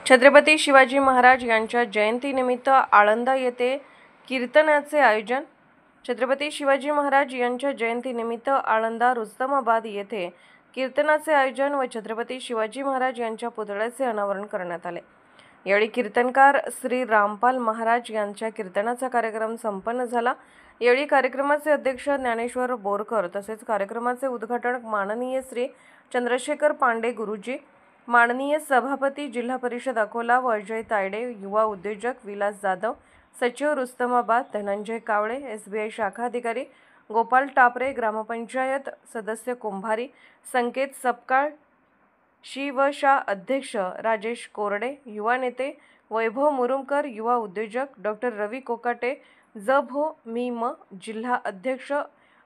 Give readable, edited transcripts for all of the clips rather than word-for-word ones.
छत्रपती शिवाजी महाराज यांच्या जयंतीनिमित्त आळंदा येथे कीर्तनाचे आयोजन। छत्रपती शिवाजी महाराज यांच्या जयंतीनिमित्त आळंदा रुस्तमाबाद येथे कीर्तनाचे आयोजन व छत्रपती शिवाजी महाराज यांच्या पुतळ्याचे अनावरण करण्यात आले। यावेळी कीर्तनकार श्री रामपाल महाराज यांच्या कीर्तनाचा कार्यक्रम संपन्न झाला। यावेळी कार्यक्रमाचे अध्यक्ष ज्ञानेश्वर बोरकर तसेच कार्यक्रमाचे उद्घाटन माननीय श्री चंद्रशेखर पांडे गुरुजी, माननीय सभापती जिल्हा परिषद अकोला व अजय तायडे, युवा उद्योजक विलास जाधव, सचिव रुस्तमाबाद धनंजय कावळे, SBI शाखा अधिकारी गोपाल टापरे, ग्रामपंचायत सदस्य कुंभारी संकेत सपकाळ, शिवशा अध्यक्ष राजेश कोरडे, युवा नेते वैभव मुरुमकर, युवा उद्योजक डॉक्टर रवी कोकाटे, जभो जिल्हा अध्यक्ष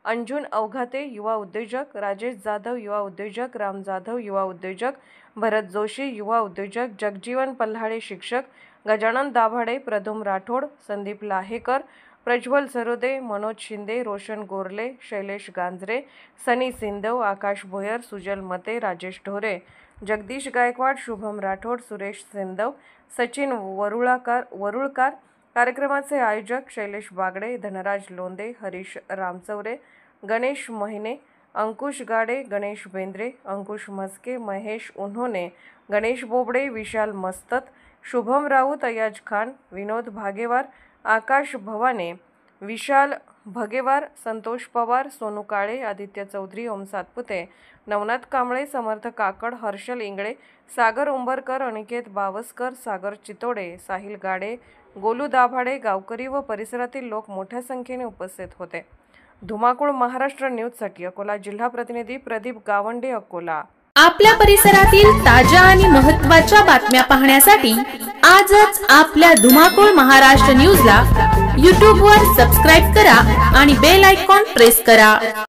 अंजुन अवघाते, युवा उद्योजक राजेश जाधव, युवा उद्योजक राम जाधव, युवा उद्योजक भरत जोशी, युवा उद्योजक जगजीवन पल्हाळे, शिक्षक गजानन दाभाडे, प्रदुम राठोड, संदीप लाहेकर, प्रज्वल सरोदे, मनोज शिंदे, रोशन गोरले, शैलेश गांजरे, सनी सिंधव, आकाश भोयर, सुजल मते, राजेश ढोरे, जगदीश गायकवाड, शुभम राठोड, सुरेश सिंधव, सचिन वरुळकार। कार्यक्रमाचे आयोजक शैलेश बागडे, धनराज लोंदे, हरीश रामचौरे, गणेश महिने, अंकुश गाडे, गणेश बेंद्रे, अंकुश मस्के, महेश उन्होने, गणेश बोबडे, विशाल मस्तत, शुभम राऊत, अयाज खान, विनोद भागेवार, आकाश भवाने, विशाल भगेवार, संतोष पवार, सोनू काळे, आदित्य चौधरी, ओम सातपुते, नवनाथ कांबळे, समर्थ काकड, हर्षल इंगळे, सागर उंबरकर, अनिकेत बावस्कर, सागर चितोडे, साहिल गाडे, गोलू दाभाडे, गावकरी व परिसरातील लोक मोठ्या संख्येने उपस्थित होते। धुमाकूळ महाराष्ट्र न्यूजसाठी अकोला जिल्हा प्रतिनिधी प्रदीप गावंडे, अकोला। आपल्या परिसरातील ताज्या आणि महत्त्वाच्या बातम्या पाहण्यासाठी आजच आपल्या धुमाकूळ महाराष्ट्र न्यूजला YouTube वर सबस्क्राइब करा आणि बेल आयकॉन प्रेस करा।